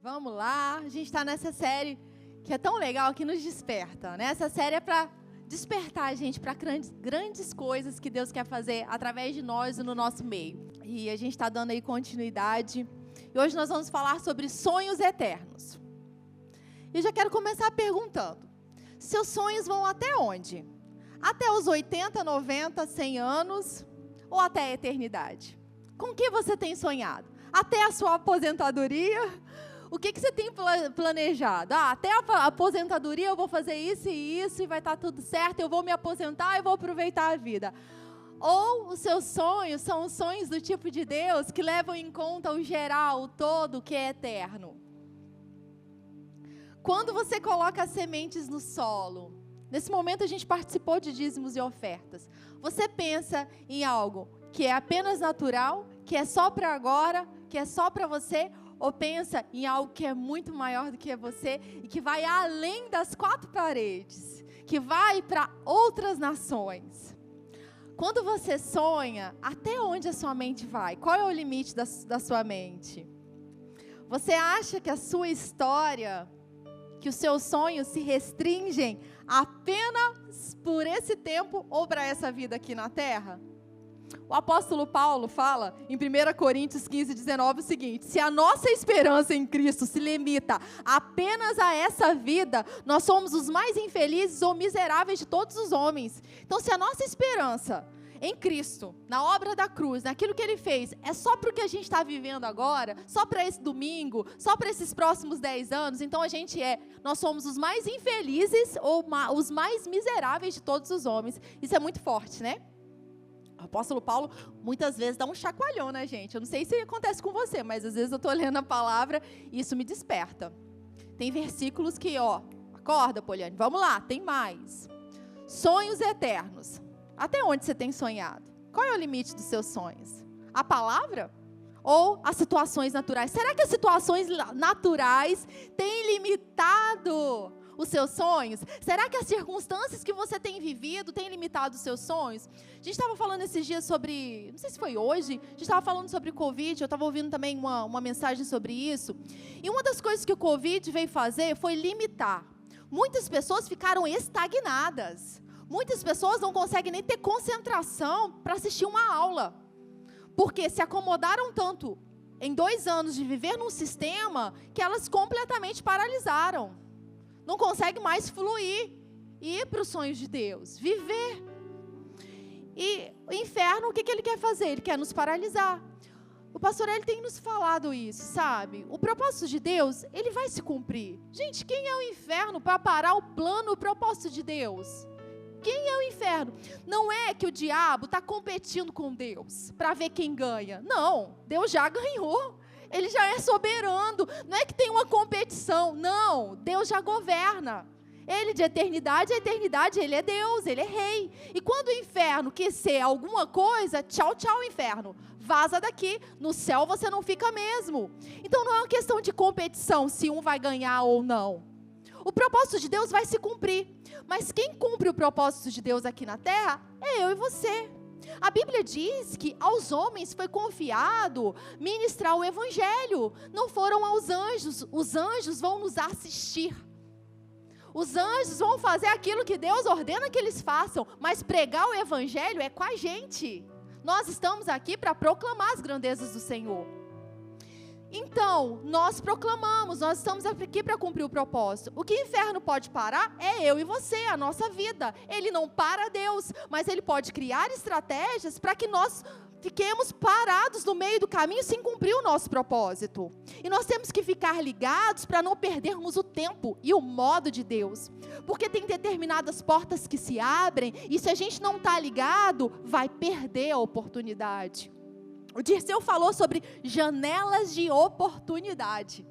Vamos lá, a gente está nessa série que é tão legal, que nos desperta, né? Essa série é para despertar a gente para grandes coisas que Deus quer fazer através de nós e no nosso meio. E a gente está dando aí continuidade. E hoje nós vamos falar sobre sonhos eternos. E eu já quero começar perguntando: seus sonhos vão até onde? Até os 80, 90, 100 anos ou até a eternidade? Com o que você tem sonhado? Até a sua aposentadoria? O que você tem planejado? Até a aposentadoria eu vou fazer isso e isso e vai estar tudo certo, eu vou me aposentar e vou aproveitar a vida. Ou os seus sonhos são os sonhos do tipo de Deus que levam em conta o geral, o todo, que é eterno. Quando você coloca as sementes no solo, nesse momento a gente participou de dízimos e ofertas, você pensa em algo que é apenas natural, que é só para agora, que é só para você, ou pensa em algo que é muito maior do que você e que vai além das quatro paredes, que vai para outras nações? Quando você sonha, até onde a sua mente vai? Qual é o limite da sua mente? Você acha que a sua história, que os seus sonhos se restringem apenas por esse tempo ou para essa vida aqui na Terra? O apóstolo Paulo fala em 1 Coríntios 15, 19 o seguinte: se a nossa esperança em Cristo se limita apenas a essa vida, nós somos os mais infelizes ou miseráveis de todos os homens. Então, se a nossa esperança em Cristo, na obra da cruz, naquilo que Ele fez, é só para o que a gente está vivendo agora, só para esse domingo, só para esses próximos 10 anos, então nós somos os mais infelizes ou os mais miseráveis de todos os homens. Isso é muito forte, né? O apóstolo Paulo muitas vezes dá um chacoalhão na gente. Eu não sei se acontece com você, mas às vezes eu estou lendo a palavra e isso me desperta. Tem versículos que, acorda, Poliane, vamos lá, tem mais. Sonhos eternos. Até onde você tem sonhado? Qual é o limite dos seus sonhos? A palavra? Ou as situações naturais? Será que as situações naturais têm limitado os seus sonhos? Será que as circunstâncias que você tem vivido têm limitado os seus sonhos? A gente estava falando esses dias sobre, não sei se foi hoje, a gente estava falando sobre Covid, eu estava ouvindo também uma mensagem sobre isso. E uma das coisas que o Covid veio fazer foi limitar. Muitas pessoas ficaram estagnadas. Muitas pessoas não conseguem nem ter concentração para assistir uma aula. Porque se acomodaram tanto em 2 anos de viver num sistema que elas completamente paralisaram. Não consegue mais fluir e ir para os sonhos de Deus, viver. E o inferno, o que ele quer fazer? Ele quer nos paralisar. O pastor ele tem nos falado isso, sabe? O propósito de Deus, ele vai se cumprir. Gente, quem é o inferno para parar o plano, o propósito de Deus? Quem é o inferno? Não é que o diabo está competindo com Deus para ver quem ganha. Não, Deus já ganhou. Ele já é soberano, não é que tem uma competição, não, Deus já governa. Ele de eternidade a eternidade, Ele é Deus, Ele é rei. E quando o inferno quer ser alguma coisa, tchau, tchau inferno, vaza daqui, no céu você não fica mesmo. Então não é uma questão de competição, se um vai ganhar ou não. O propósito de Deus vai se cumprir, mas quem cumpre o propósito de Deus aqui na terra é eu e você. A Bíblia diz que aos homens foi confiado ministrar o evangelho, não foram aos anjos. Os anjos vão nos assistir. Os anjos vão fazer aquilo que Deus ordena que eles façam, mas pregar o evangelho é com a gente. Nós estamos aqui para proclamar as grandezas do Senhor. Então, nós proclamamos, nós estamos aqui para cumprir o propósito. O que o inferno pode parar é eu e você, a nossa vida. Ele não para Deus, mas ele pode criar estratégias para que nós fiquemos parados no meio do caminho sem cumprir o nosso propósito. E nós temos que ficar ligados para não perdermos o tempo e o modo de Deus. Porque tem determinadas portas que se abrem e se a gente não está ligado, vai perder a oportunidade. O Dirceu falou sobre janelas de oportunidade.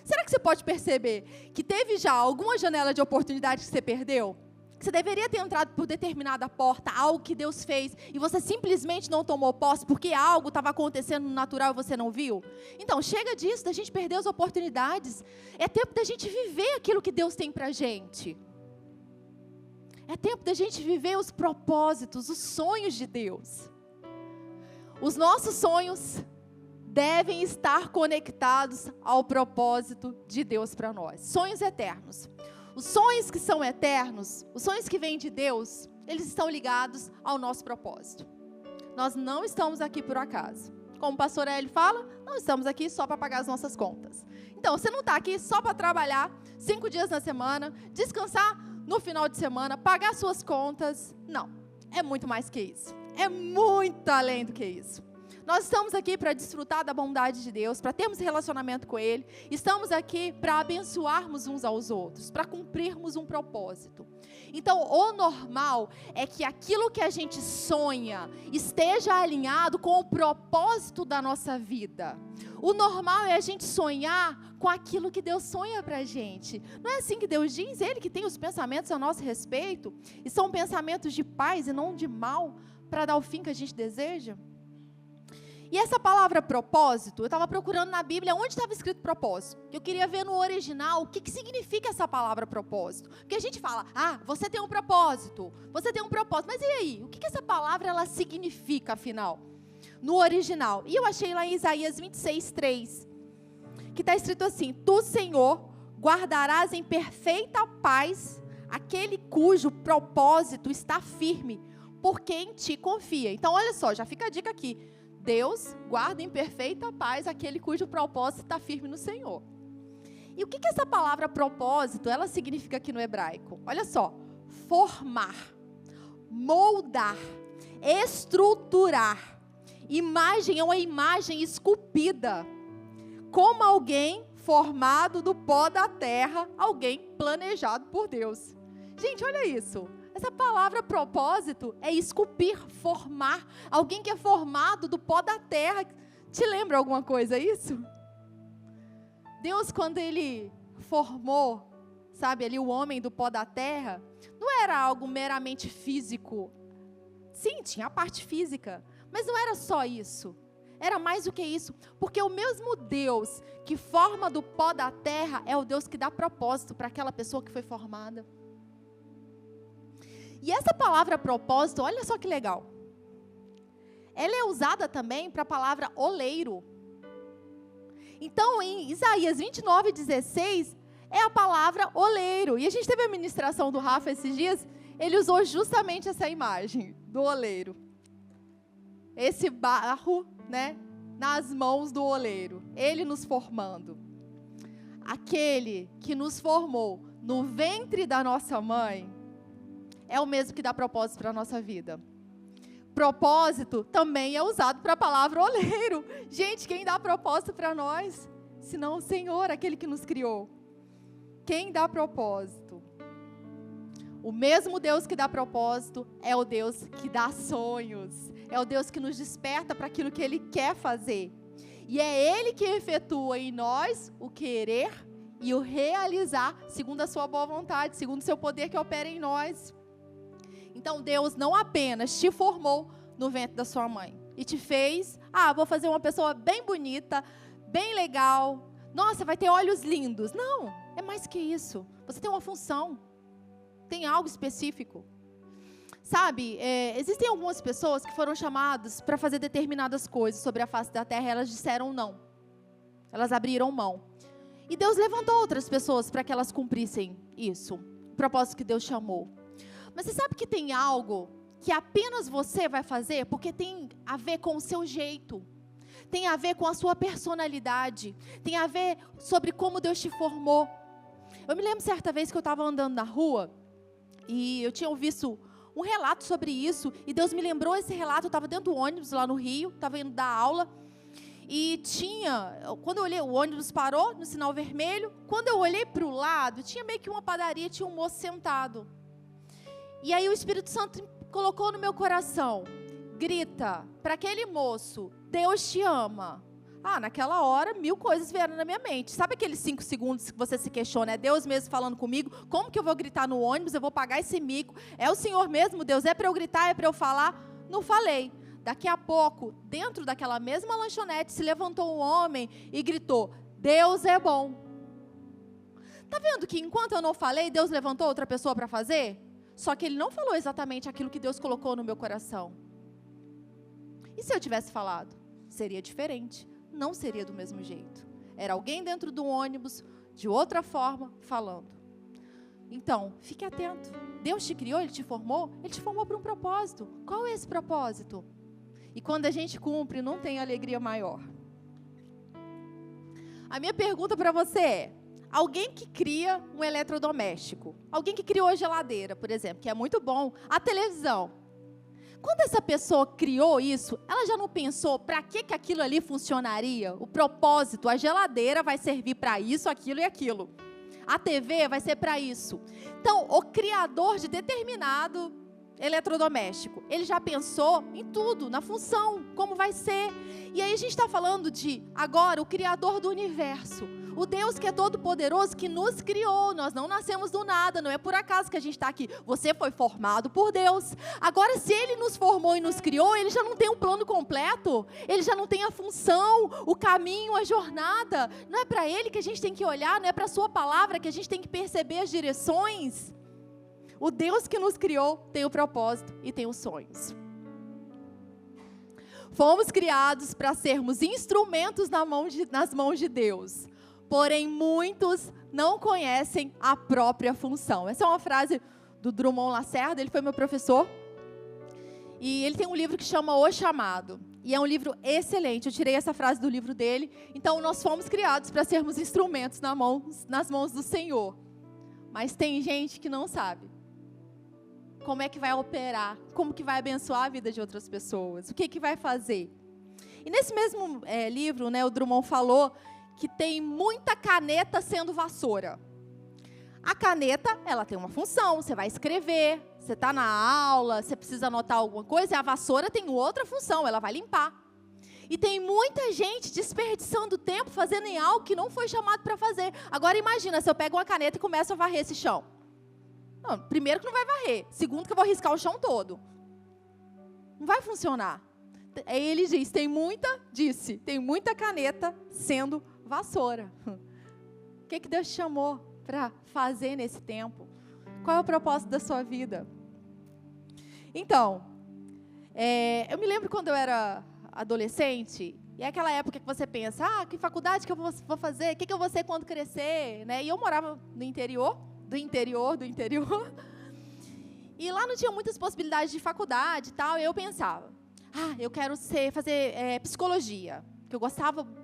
Será que você pode perceber que teve já alguma janela de oportunidade que você perdeu? Que você deveria ter entrado por determinada porta, algo que Deus fez, e você simplesmente não tomou posse porque algo estava acontecendo no natural e você não viu? Então, chega disso, da gente perder as oportunidades. É tempo da gente viver aquilo que Deus tem pra gente. É tempo da gente viver os propósitos, os sonhos de Deus. Os nossos sonhos devem estar conectados ao propósito de Deus para nós. Sonhos eternos. Os sonhos que são eternos, os sonhos que vêm de Deus, eles estão ligados ao nosso propósito. Nós não estamos aqui por acaso. Como o pastor Hélio fala, não estamos aqui só para pagar as nossas contas. Então, você não está aqui só para trabalhar 5 dias na semana, descansar no final de semana, pagar suas contas. Não, é muito mais que isso. É muito além do que isso. Nós estamos aqui para desfrutar da bondade de Deus, para termos relacionamento com Ele. Estamos aqui para abençoarmos uns aos outros, para cumprirmos um propósito. Então, o normal é que aquilo que a gente sonha esteja alinhado com o propósito da nossa vida. O normal é a gente sonhar com aquilo que Deus sonha para a gente. Não é assim que Deus diz? Ele que tem os pensamentos a nosso respeito, e são pensamentos de paz e não de mal, para dar o fim que a gente deseja. E essa palavra propósito, eu estava procurando na Bíblia onde estava escrito propósito. Eu queria ver no original o que significa essa palavra propósito. Porque a gente fala, você tem um propósito, você tem um propósito. Mas e aí? O que essa palavra ela significa, afinal? No original. E eu achei lá em Isaías 26:3, que está escrito assim: Tu, Senhor, guardarás em perfeita paz aquele cujo propósito está firme, porque em ti confia. Então, olha só, já fica a dica aqui. Deus guarda em perfeita paz aquele cujo propósito está firme no Senhor. E o que essa palavra propósito, ela significa aqui no hebraico? Olha só, formar, moldar, estruturar. Imagem é uma imagem esculpida, como alguém formado do pó da terra, alguém planejado por Deus. Gente, olha isso. Essa palavra propósito é esculpir, formar. Alguém que é formado do pó da terra. Te lembra alguma coisa isso? Deus, quando Ele formou, sabe, ali o homem do pó da terra, não era algo meramente físico. Sim, tinha a parte física, mas não era só isso. Era mais do que isso, porque o mesmo Deus que forma do pó da terra é o Deus que dá propósito para aquela pessoa que foi formada. E essa palavra propósito, olha só que legal. Ela é usada também para a palavra oleiro. Então, em Isaías 29:16, é a palavra oleiro. E a gente teve a ministração do Rafa esses dias, ele usou justamente essa imagem do oleiro. Esse barro, né, nas mãos do oleiro. Ele nos formando. Aquele que nos formou no ventre da nossa mãe, é o mesmo que dá propósito para a nossa vida. Propósito também é usado para a palavra oleiro. Gente, quem dá propósito para nós? Senão o Senhor, aquele que nos criou. Quem dá propósito? O mesmo Deus que dá propósito é o Deus que dá sonhos. É o Deus que nos desperta para aquilo que Ele quer fazer. E é Ele que efetua em nós o querer e o realizar segundo a sua boa vontade, segundo o seu poder que opera em nós. Então, Deus não apenas te formou no ventre da sua mãe e te fez, vou fazer uma pessoa bem bonita, bem legal, nossa, vai ter olhos lindos. Não, é mais que isso. Você tem uma função, tem algo específico. Sabe, existem algumas pessoas que foram chamadas para fazer determinadas coisas sobre a face da terra, e elas disseram não. Elas abriram mão. E Deus levantou outras pessoas para que elas cumprissem isso, o propósito que Deus chamou. Mas você sabe que tem algo que apenas você vai fazer, porque tem a ver com o seu jeito, tem a ver com a sua personalidade, tem a ver sobre como Deus te formou. Eu me lembro certa vez que eu estava andando na rua, e eu tinha visto um relato sobre isso, e Deus me lembrou esse relato. Eu estava dentro do ônibus lá no Rio, estava indo dar aula, e quando eu olhei, o ônibus parou no sinal vermelho, quando eu olhei para o lado, tinha meio que uma padaria, tinha um moço sentado. E aí o Espírito Santo colocou no meu coração, grita para aquele moço, Deus te ama. Naquela hora, 1000 coisas vieram na minha mente. Sabe aqueles 5 segundos que você se questiona, é Deus mesmo falando comigo? Como que eu vou gritar no ônibus, eu vou pagar esse mico? É o Senhor mesmo, Deus? É para eu gritar, é para eu falar? Não falei. Daqui a pouco, dentro daquela mesma lanchonete, se levantou um homem e gritou, Deus é bom. Tá vendo que enquanto eu não falei, Deus levantou outra pessoa para fazer? Só que ele não falou exatamente aquilo que Deus colocou no meu coração. E se eu tivesse falado? Seria diferente. não seria do mesmo jeito. Era alguém dentro do ônibus, de outra forma, falando. Então, fique atento. Deus te criou, Ele te formou para um propósito. Qual é esse propósito? E quando a gente cumpre, não tem alegria maior. A minha pergunta para você é: alguém que cria um eletrodoméstico, alguém que criou a geladeira, por exemplo, que é muito bom, a televisão. Quando essa pessoa criou isso, ela já não pensou para que aquilo ali funcionaria? O propósito, a geladeira vai servir para isso, aquilo e aquilo. A TV vai ser para isso. Então, o criador de determinado eletrodoméstico, ele já pensou em tudo, na função, como vai ser. E aí a gente está falando de, agora, o criador do universo. O Deus que é todo poderoso, que nos criou. Nós não nascemos do nada, não é por acaso que a gente está aqui. Você foi formado por Deus. Agora, se Ele nos formou e nos criou, Ele já não tem um plano completo. Ele já não tem a função, o caminho, a jornada. Não é para Ele que a gente tem que olhar, não é para a sua palavra que a gente tem que perceber as direções. O Deus que nos criou tem o propósito e tem os sonhos. Fomos criados para sermos instrumentos nas mãos de Deus. Porém, muitos não conhecem a própria função. Essa é uma frase do Drummond Lacerda, ele foi meu professor. E ele tem um livro que chama O Chamado. E é um livro excelente, eu tirei essa frase do livro dele. Então, nós fomos criados para sermos instrumentos nas mãos do Senhor. Mas tem gente que não sabe como é que vai operar, como que vai abençoar a vida de outras pessoas, o que vai fazer. E nesse mesmo livro, né, o Drummond falou que tem muita caneta sendo vassoura. A caneta, ela tem uma função, você vai escrever, você está na aula, você precisa anotar alguma coisa, e a vassoura tem outra função, ela vai limpar. E tem muita gente desperdiçando tempo fazendo em algo que não foi chamado para fazer. Agora imagina, se eu pego uma caneta e começo a varrer esse chão. Não, primeiro que não vai varrer, segundo que eu vou riscar o chão todo. Não vai funcionar. Aí ele diz, tem muita caneta sendo vassoura. O que Deus te chamou para fazer nesse tempo? Qual é o propósito da sua vida? Então, eu me lembro quando eu era adolescente, e é aquela época que você pensa, que faculdade que eu vou fazer? O que eu vou ser quando crescer? Né? E eu morava no interior, do interior. E lá não tinha muitas possibilidades de faculdade e tal, e eu pensava, eu quero fazer psicologia. Que eu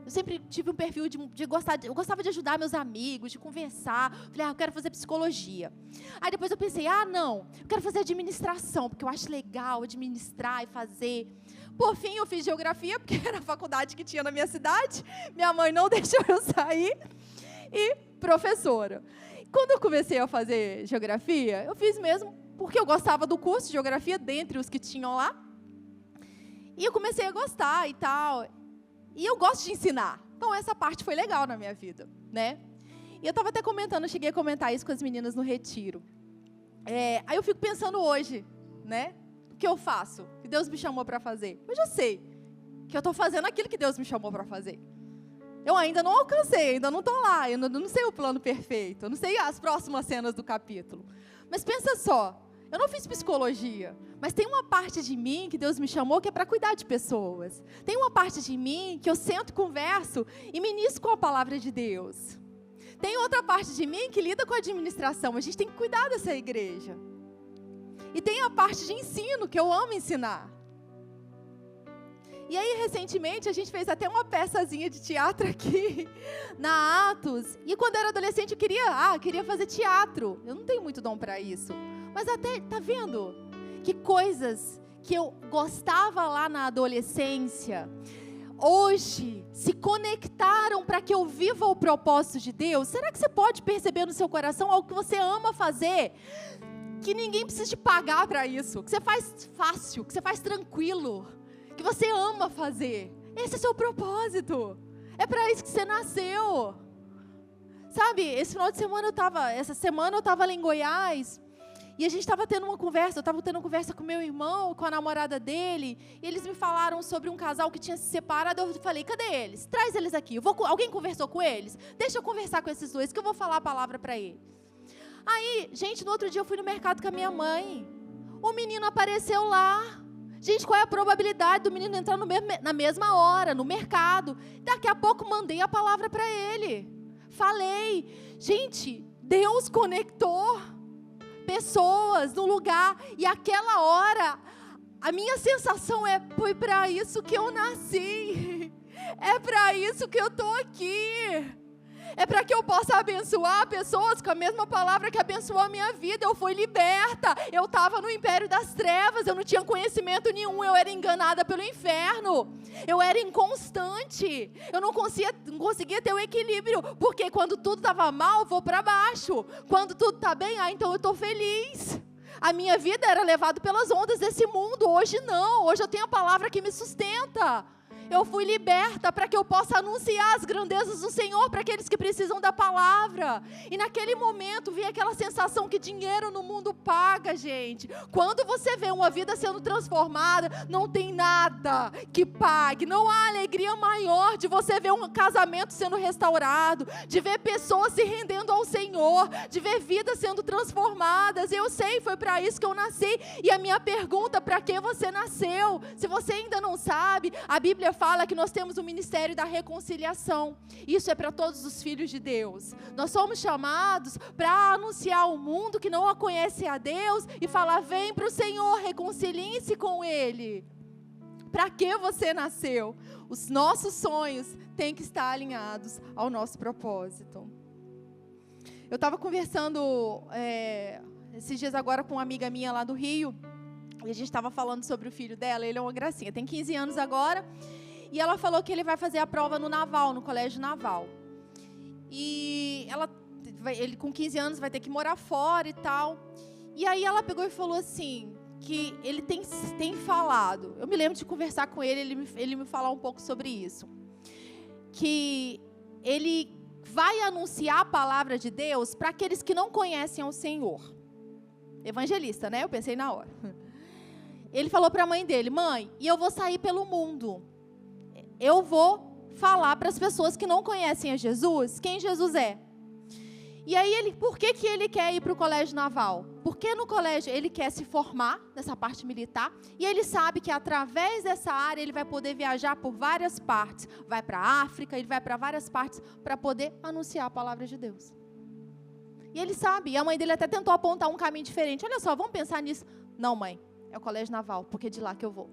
sempre tive um perfil eu gostava de ajudar meus amigos, de conversar. Falei, eu quero fazer psicologia. Aí depois eu pensei, não, eu quero fazer administração, porque eu acho legal administrar e fazer. Por fim, eu fiz geografia, porque era a faculdade que tinha na minha cidade. Minha mãe não deixou eu sair. E professora. Quando eu comecei a fazer geografia, eu fiz mesmo porque eu gostava do curso de geografia, dentre os que tinham lá. E eu comecei a gostar e tal. E eu gosto de ensinar. Então, essa parte foi legal na minha vida, né? E eu estava até comentando, cheguei a comentar isso com as meninas no retiro. Aí eu fico pensando hoje, né? O que eu faço? O que Deus me chamou para fazer? Eu já sei que eu estou fazendo aquilo que Deus me chamou para fazer. Eu ainda não alcancei, ainda não estou lá, eu não sei o plano perfeito, eu não sei as próximas cenas do capítulo. Mas pensa só, eu não fiz psicologia, mas tem uma parte de mim que Deus me chamou que é para cuidar de pessoas. Tem uma parte de mim que eu sento, converso e ministro com a palavra de Deus. Tem outra parte de mim que lida com a administração. A gente tem que cuidar dessa igreja. E tem a parte de ensino, que eu amo ensinar. E aí, recentemente, a gente fez até uma peçazinha de teatro aqui, na Atos. E quando eu era adolescente, eu queria fazer teatro. Eu não tenho muito dom para isso. Mas até, tá vendo? Que coisas que eu gostava lá na adolescência, hoje se conectaram para que eu viva o propósito de Deus. Será que você pode perceber no seu coração algo que você ama fazer, que ninguém precisa te pagar para isso, que você faz fácil, que você faz tranquilo, que você ama fazer? Esse é o seu propósito. É para isso que você nasceu. Sabe, essa semana eu estava lá em Goiás. E a gente estava tendo uma conversa, eu estava tendo uma conversa com meu irmão, com a namorada dele, e eles me falaram sobre um casal que tinha se separado. Eu falei, cadê eles? Traz eles aqui. Alguém conversou com eles? Deixa eu conversar com esses dois, que eu vou falar a palavra para eles. Aí, gente, no outro dia eu fui no mercado com a minha mãe. O menino apareceu lá. Gente, qual é a probabilidade do menino entrar na mesma hora, no mercado? Daqui a pouco mandei a palavra para ele. Falei. Gente, Deus conectou pessoas no lugar. E aquela hora, a minha sensação foi para isso que eu nasci. É para isso que eu estou aqui. É para que eu possa abençoar pessoas com a mesma palavra que abençoou a minha vida. Eu fui liberta. Eu estava no império das trevas. Eu não tinha conhecimento nenhum. Eu era enganada pelo inferno. Eu era inconstante. Eu não conseguia ter o equilíbrio. Porque quando tudo estava mal, eu vou para baixo. Quando tudo está bem, então eu estou feliz. A minha vida era levada pelas ondas desse mundo. Hoje não. Hoje eu tenho a palavra que me sustenta. Eu fui liberta para que eu possa anunciar as grandezas do Senhor para aqueles que precisam da palavra. E naquele momento vi aquela sensação que dinheiro no mundo paga, gente. Quando você vê uma vida sendo transformada, não tem nada que pague. Não há alegria maior de você ver um casamento sendo restaurado, de ver pessoas se rendendo ao Senhor, de ver vidas sendo transformadas. Eu sei, foi para isso que eu nasci. E a minha pergunta, para que você nasceu? Se você ainda não sabe, a Bíblia fala que nós temos o ministério da reconciliação. Isso é para todos os filhos de Deus. Nós somos chamados para anunciar ao mundo que não conhece a Deus e falar: vem para o Senhor, reconciliem-se com Ele. Para que você nasceu? Os nossos sonhos têm que estar alinhados ao nosso propósito. Eu estava conversando esses dias agora com uma amiga minha lá do Rio. E a gente estava falando sobre o filho dela. Ele é uma gracinha, tem 15 anos agora. E ela falou que ele vai fazer a prova no Naval, no colégio Naval. E ele com 15 anos vai ter que morar fora e tal. E aí ela pegou e falou assim, que ele tem falado. Eu me lembro de conversar com ele me falar um pouco sobre isso. Que ele vai anunciar a palavra de Deus para aqueles que não conhecem ao Senhor. Evangelista, né? Eu pensei na hora. Ele falou para a mãe dele: mãe, e eu vou sair pelo mundo. Eu vou falar para as pessoas que não conhecem a Jesus, quem Jesus é. E aí, por que ele quer ir para o colégio naval? Porque no colégio ele quer se formar nessa parte militar. E ele sabe que através dessa área ele vai poder viajar por várias partes. Vai para a África, ele vai para várias partes para poder anunciar a palavra de Deus. E ele sabe, e a mãe dele até tentou apontar um caminho diferente. Olha só, vamos pensar nisso. Não, mãe, é o colégio naval, porque é de lá que eu vou.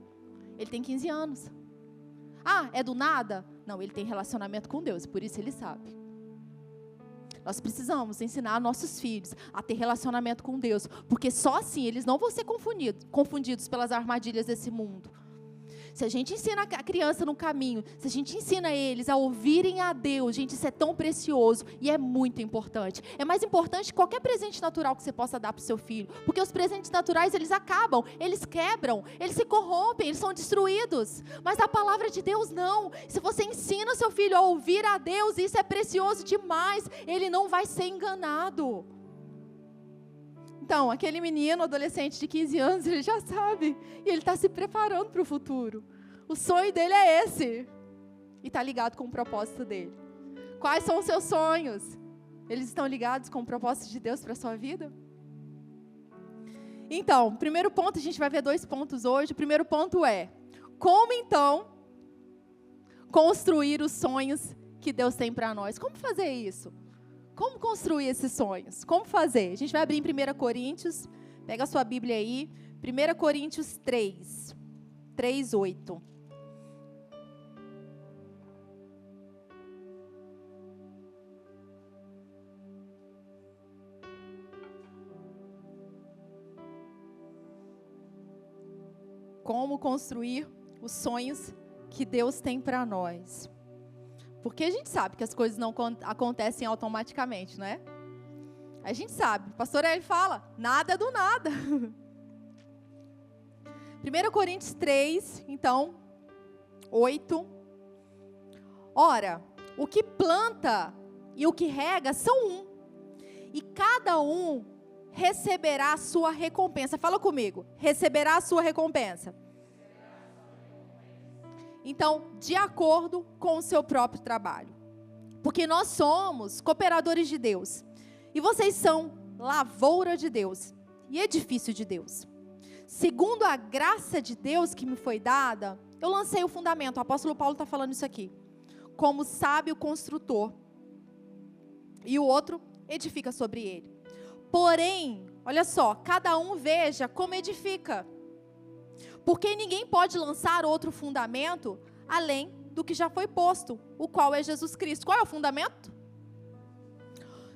Ele tem 15 anos. Ah, é do nada? Não, ele tem relacionamento com Deus, por isso ele sabe. Nós precisamos ensinar nossos filhos a ter relacionamento com Deus, porque só assim eles não vão ser confundidos pelas armadilhas desse mundo. Se a gente ensina a criança no caminho, se a gente ensina eles a ouvirem a Deus, gente, isso é tão precioso e é muito importante. É mais importante que qualquer presente natural que você possa dar para o seu filho, porque os presentes naturais, eles acabam, eles quebram, eles se corrompem, eles são destruídos. Mas a palavra de Deus não. Se você ensina o seu filho a ouvir a Deus, isso é precioso demais, ele não vai ser enganado. Então, aquele menino, adolescente de 15 anos, ele já sabe. E ele está se preparando para o futuro. O sonho dele é esse. E está ligado com o propósito dele. Quais são os seus sonhos? Eles estão ligados com o propósito de Deus para a sua vida? Então, primeiro ponto, a gente vai ver 2 pontos hoje. O primeiro ponto é: como então construir os sonhos que Deus tem para nós? Como fazer isso? Como construir esses sonhos? Como fazer? A gente vai abrir em 1 Coríntios, pega a sua Bíblia aí, 1 Coríntios 3, 8. Como construir os sonhos que Deus tem para nós? Porque a gente sabe que as coisas não acontecem automaticamente, não é? A gente sabe. O pastor ele fala, nada do nada. 1 Coríntios 3, então, 8. Ora, o que planta e o que rega são um. E cada um receberá a sua recompensa. Fala comigo. Receberá a sua recompensa. Então, de acordo com o seu próprio trabalho. Porque nós somos cooperadores de Deus. E vocês são lavoura de Deus e edifício de Deus. segundo a graça de Deus que me foi dada, eu lancei o fundamento. O apóstolo Paulo está falando isso aqui. Como sábio construtor. E o outro edifica sobre ele. Porém, olha só, cada um veja como edifica. Porque ninguém pode lançar outro fundamento além do que já foi posto, o qual é Jesus Cristo. Qual é o fundamento?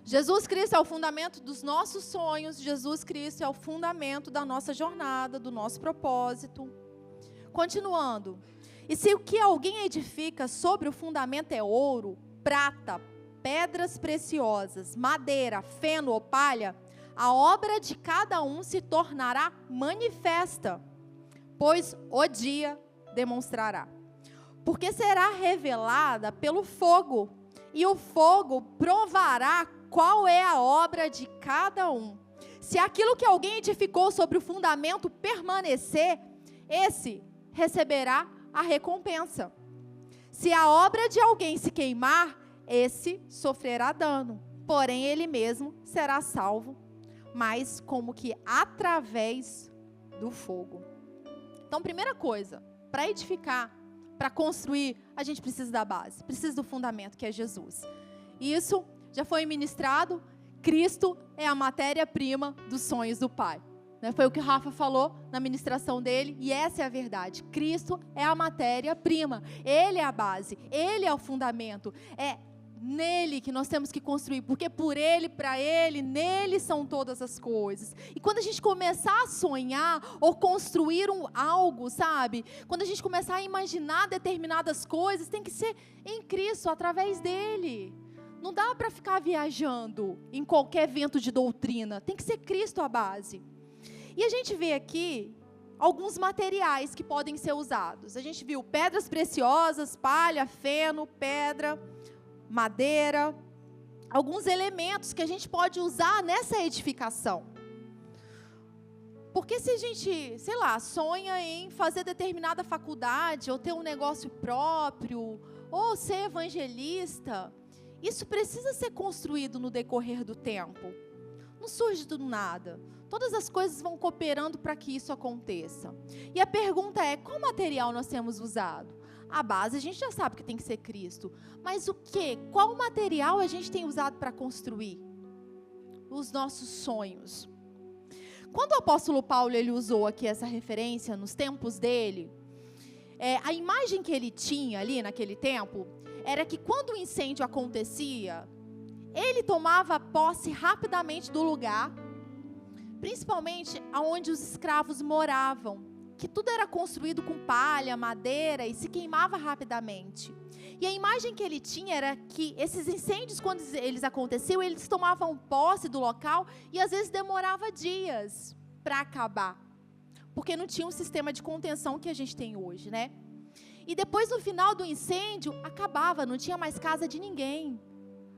Jesus Cristo é o fundamento dos nossos sonhos. Jesus Cristo é o fundamento da nossa jornada, do nosso propósito. Continuando. E se o que alguém edifica sobre o fundamento é ouro, prata, pedras preciosas, madeira, feno ou palha, a obra de cada um se tornará manifesta, pois o dia demonstrará. Porque será revelada pelo fogo, e o fogo provará qual é a obra de cada um. Se aquilo que alguém edificou sobre o fundamento permanecer, esse receberá a recompensa. Se a obra de alguém se queimar, esse sofrerá dano, porém ele mesmo será salvo, mas como que através do fogo. Então, primeira coisa, para edificar, para construir, a gente precisa da base, precisa do fundamento, que é Jesus. E isso já foi ministrado. Cristo é a matéria-prima dos sonhos do Pai. Foi o que o Rafa falou na ministração dele, e essa é a verdade. Cristo é a matéria-prima, Ele é a base, Ele é o fundamento. É nele que nós temos que construir, porque por Ele, para Ele, nele são todas as coisas. E quando a gente começar a sonhar ou construir algo, sabe? Quando a gente começar a imaginar determinadas coisas, tem que ser em Cristo, através dele. Não dá para ficar viajando em qualquer vento de doutrina, tem que ser Cristo a base. E a gente vê aqui alguns materiais que podem ser usados. A gente viu pedras preciosas, palha, feno, pedra, madeira. Alguns elementos que a gente pode usar nessa edificação. Porque se a gente, sei lá, sonha em fazer determinada faculdade, ou ter um negócio próprio, ou ser evangelista, isso precisa ser construído no decorrer do tempo. Não surge do nada. Todas as coisas vão cooperando para que isso aconteça. E a pergunta é, qual material nós temos usado? A base a gente já sabe que tem que ser Cristo. Mas o quê? Qual material a gente tem usado para construir os nossos sonhos? Quando o apóstolo Paulo ele usou aqui essa referência nos tempos dele, a imagem que ele tinha ali naquele tempo era que quando o incêndio acontecia, ele tomava posse rapidamente do lugar, principalmente onde os escravos moravam, que tudo era construído com palha, madeira e se queimava rapidamente. E a imagem que ele tinha era que esses incêndios, quando eles aconteciam, eles tomavam posse do local e às vezes demorava dias para acabar, porque não tinha um sistema de contenção que a gente tem hoje, né? E depois, no final do incêndio, acabava, não tinha mais casa de ninguém.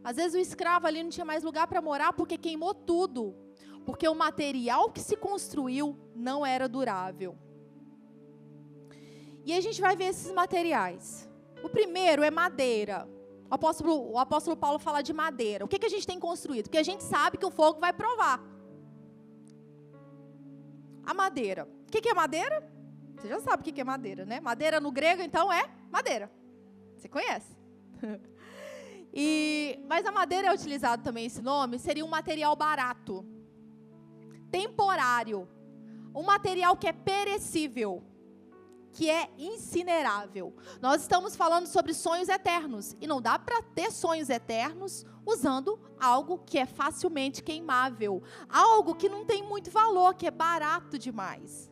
Às vezes o escravo ali não tinha mais lugar para morar porque queimou tudo, porque o material que se construiu não era durável. E a gente vai ver esses materiais. O primeiro é madeira. O apóstolo Paulo fala de madeira. O que a gente tem construído? Porque a gente sabe que o fogo vai provar. A madeira. O que é madeira? Você já sabe o que é madeira, né? Madeira no grego, então, é madeira. Você conhece. Mas a madeira é utilizado também, esse nome, seria um material barato, temporário, um material que é perecível, que é incinerável. Nós estamos falando sobre sonhos eternos, e não dá para ter sonhos eternos usando algo que é facilmente queimável, algo que não tem muito valor, que é barato demais.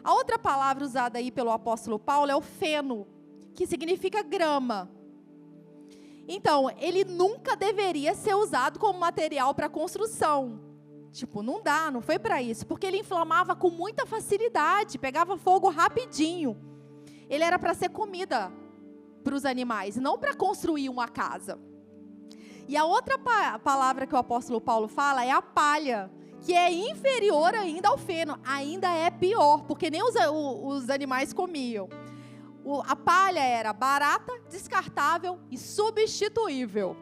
A outra palavra usada aí pelo apóstolo Paulo é o feno, que significa grama. Então, ele nunca deveria ser usado como material para construção. Tipo, não dá, não foi para isso, porque ele inflamava com muita facilidade, pegava fogo rapidinho. Ele era para ser comida para os animais, não para construir uma casa. E a outra palavra que o apóstolo Paulo fala é a palha, que é inferior ainda ao feno, ainda é pior, porque nem os animais comiam. A palha era barata, descartável e substituível.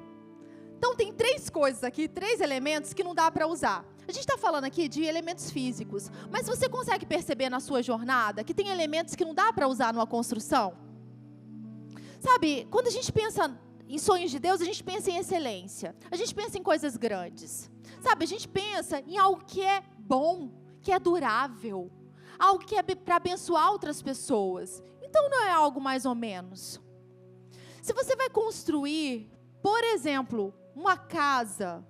Então tem três coisas aqui, três elementos que não dá para usar. A gente está falando aqui de elementos físicos, mas você consegue perceber na sua jornada que tem elementos que não dá para usar numa construção? Sabe, quando a gente pensa em sonhos de Deus, a gente pensa em excelência, a gente pensa em coisas grandes. Sabe, a gente pensa em algo que é bom, que é durável, algo que é para abençoar outras pessoas. Então não é algo mais ou menos. Se você vai construir, por exemplo, uma casa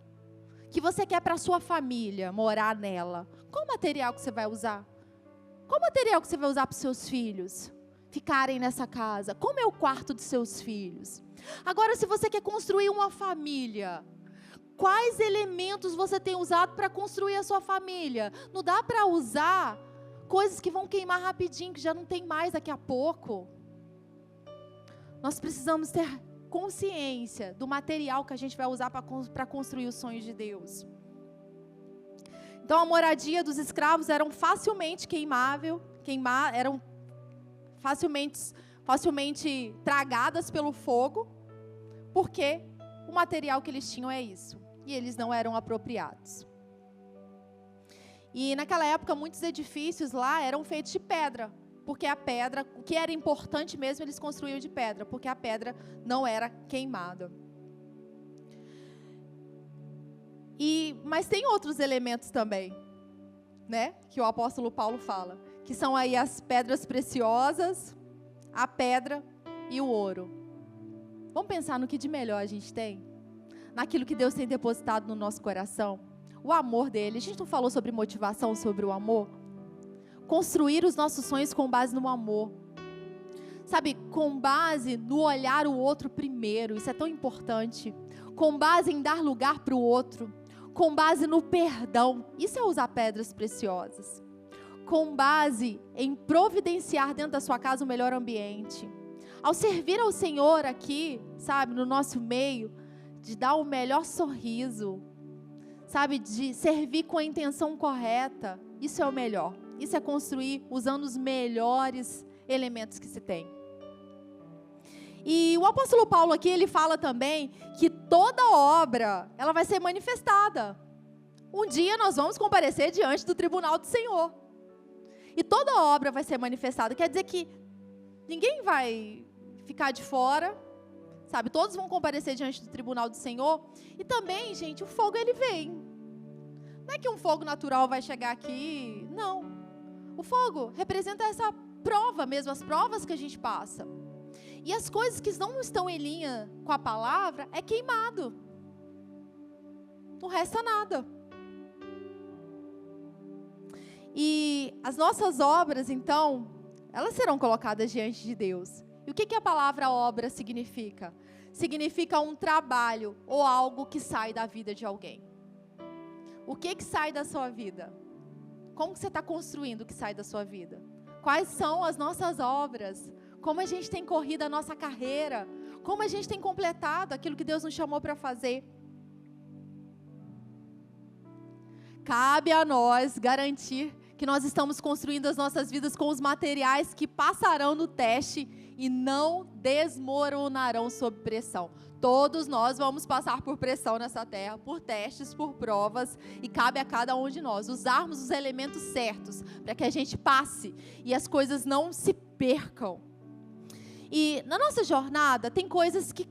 que você quer para a sua família morar nela, qual material que você vai usar? Qual material que você vai usar para os seus filhos ficarem nessa casa? Como é o quarto dos seus filhos? Agora, se você quer construir uma família, quais elementos você tem usado para construir a sua família? Não dá para usar coisas que vão queimar rapidinho, que já não tem mais daqui a pouco. Nós precisamos ter consciência do material que a gente vai usar para construir os sonhos de Deus. Então, a moradia dos escravos eram facilmente eram facilmente tragadas pelo fogo, porque o material que eles tinham é isso, e eles não eram apropriados. E naquela época, muitos edifícios lá eram feitos de pedra, porque a pedra, o que era importante mesmo, eles construíam de pedra, porque a pedra não era queimada. Mas tem outros elementos também, né, que o apóstolo Paulo fala, que são aí as pedras preciosas, a pedra e o ouro. Vamos pensar no que de melhor a gente tem? Naquilo que Deus tem depositado no nosso coração? O amor dele. A gente não falou sobre motivação, sobre o amor? Construir os nossos sonhos com base no amor. Sabe, com base no olhar o outro primeiro. Isso é tão importante. Com base em dar lugar para o outro. Com base no perdão. Isso é usar pedras preciosas. Com base em providenciar dentro da sua casa o melhor ambiente. Ao servir ao Senhor aqui, sabe, no nosso meio, de dar o melhor sorriso, sabe, de servir com a intenção correta. Isso é o melhor. Isso é construir usando os melhores elementos que se tem. E o apóstolo Paulo aqui, ele fala também que toda obra, ela vai ser manifestada. Um dia nós vamos comparecer diante do tribunal do Senhor. E toda obra vai ser manifestada. Quer dizer que ninguém vai ficar de fora, sabe? Todos vão comparecer diante do tribunal do Senhor. E também, gente, o fogo, ele vem. Não é que um fogo natural vai chegar aqui, não. O fogo representa essa prova mesmo, as provas que a gente passa. E as coisas que não estão em linha com a palavra, é queimado. Não resta nada. E as nossas obras, então, elas serão colocadas diante de Deus. E o que a palavra obra significa? Significa um trabalho ou algo que sai da vida de alguém. O que sai da sua vida? Como que você está construindo o que sai da sua vida? Quais são as nossas obras? Como a gente tem corrido a nossa carreira? Como a gente tem completado aquilo que Deus nos chamou para fazer? Cabe a nós garantir que nós estamos construindo as nossas vidas com os materiais que passarão no teste e não desmoronarão sob pressão. Todos nós vamos passar por pressão nessa terra, por testes, por provas, e cabe a cada um de nós usarmos os elementos certos para que a gente passe e as coisas não se percam. E na nossa jornada tem coisas que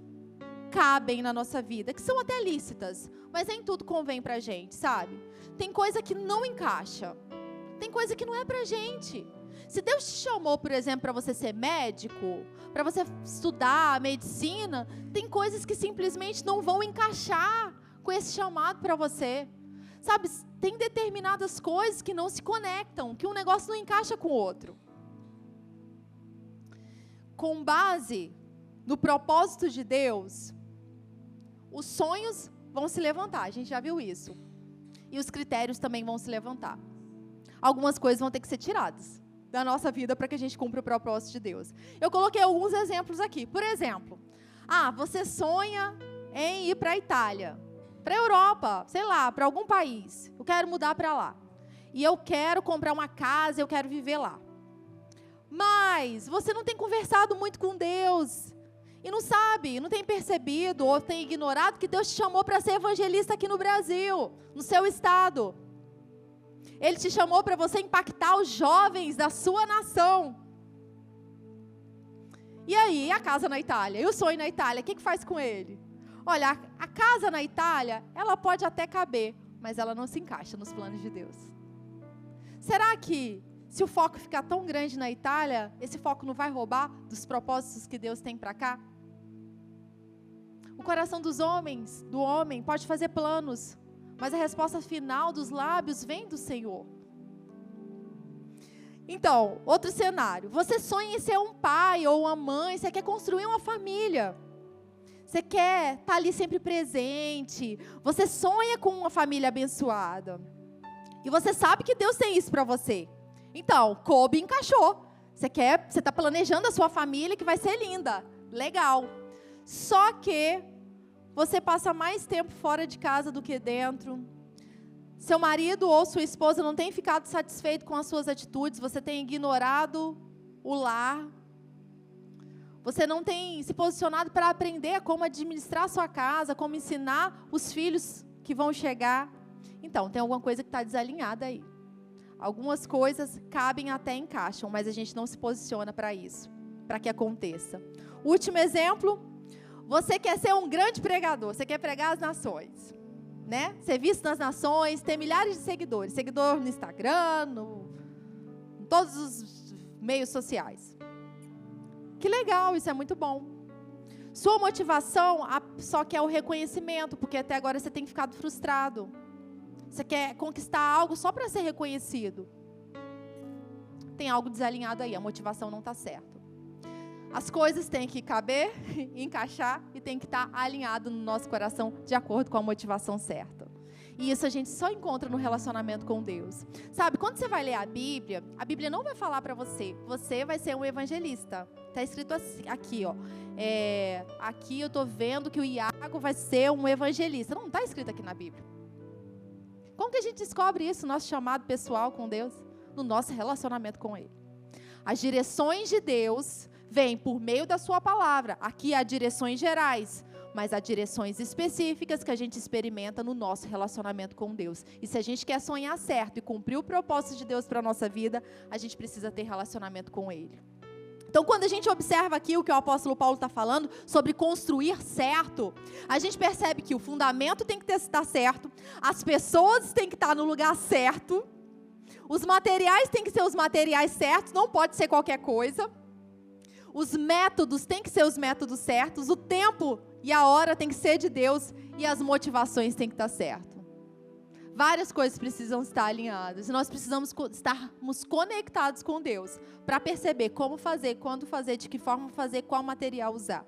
cabem na nossa vida, que são até lícitas, mas nem tudo convém pra gente, sabe? Tem coisa que não encaixa, tem coisa que não é pra gente. Se Deus te chamou, por exemplo, para você ser médico, para você estudar medicina, tem coisas que simplesmente não vão encaixar com esse chamado para você. Sabe, tem determinadas coisas que não se conectam, que um negócio não encaixa com o outro. Com base no propósito de Deus, os sonhos vão se levantar, a gente já viu isso. E os critérios também vão se levantar. Algumas coisas vão ter que ser tiradas da nossa vida para que a gente cumpra o propósito de Deus. Eu coloquei alguns exemplos aqui. Por exemplo, você sonha em ir para a Itália, para a Europa, sei lá, para algum país. Eu quero mudar para lá. E eu quero comprar uma casa, eu quero viver lá. Mas você não tem conversado muito com Deus. E não sabe, não tem percebido ou tem ignorado que Deus te chamou para ser evangelista aqui no Brasil, no seu estado. Ele te chamou para você impactar os jovens da sua nação. E aí, a casa na Itália? E o sonho na Itália? O que faz com ele? Olha, a casa na Itália, ela pode até caber, mas ela não se encaixa nos planos de Deus. Será que, se o foco ficar tão grande na Itália, esse foco não vai roubar dos propósitos que Deus tem para cá? O coração do homem, pode fazer planos, mas a resposta final dos lábios vem do Senhor. Então, outro cenário. Você sonha em ser um pai ou uma mãe, você quer construir uma família. Você quer estar ali sempre presente. Você sonha com uma família abençoada. E você sabe que Deus tem isso para você. Então, coube e encaixou. Você está planejando a sua família que vai ser linda. Legal. Só que você passa mais tempo fora de casa do que dentro. Seu marido ou sua esposa não tem ficado satisfeito com as suas atitudes. Você tem ignorado o lar. Você não tem se posicionado para aprender como administrar a sua casa, como ensinar os filhos que vão chegar. Então, tem alguma coisa que está desalinhada aí. Algumas coisas cabem até encaixam, mas a gente não se posiciona para isso, para que aconteça. Último exemplo, você quer ser um grande pregador, você quer pregar as nações, né? Ser visto nas nações, ter milhares de seguidores, seguidor no Instagram, em todos os meios sociais. Que legal, isso é muito bom. Sua motivação só quer o reconhecimento, porque até agora você tem ficado frustrado. Você quer conquistar algo só para ser reconhecido. Tem algo desalinhado aí, a motivação não está certa. As coisas têm que caber, encaixar e tem que estar alinhado no nosso coração de acordo com a motivação certa. E isso a gente só encontra no relacionamento com Deus. Sabe, quando você vai ler a Bíblia não vai falar para você, você vai ser um evangelista. Está escrito assim, aqui, ó. Aqui eu estou vendo que o Iago vai ser um evangelista. Não está escrito aqui na Bíblia. Como que a gente descobre isso, nosso chamado pessoal com Deus? No nosso relacionamento com Ele. As direções de Deus vêm por meio da sua palavra. Aqui há direções gerais, mas há direções específicas que a gente experimenta no nosso relacionamento com Deus. E se a gente quer sonhar certo e cumprir o propósito de Deus para a nossa vida, a gente precisa ter relacionamento com Ele. Então, quando a gente observa aqui o que o apóstolo Paulo está falando sobre construir certo, a gente percebe que o fundamento tem que estar certo, as pessoas têm que estar no lugar certo, os materiais têm que ser os materiais certos, não pode ser qualquer coisa, os métodos têm que ser os métodos certos, o tempo e a hora tem que ser de Deus e as motivações têm que estar certo. Várias coisas precisam estar alinhadas. E nós precisamos estarmos conectados com Deus para perceber como fazer, quando fazer, de que forma fazer, qual material usar.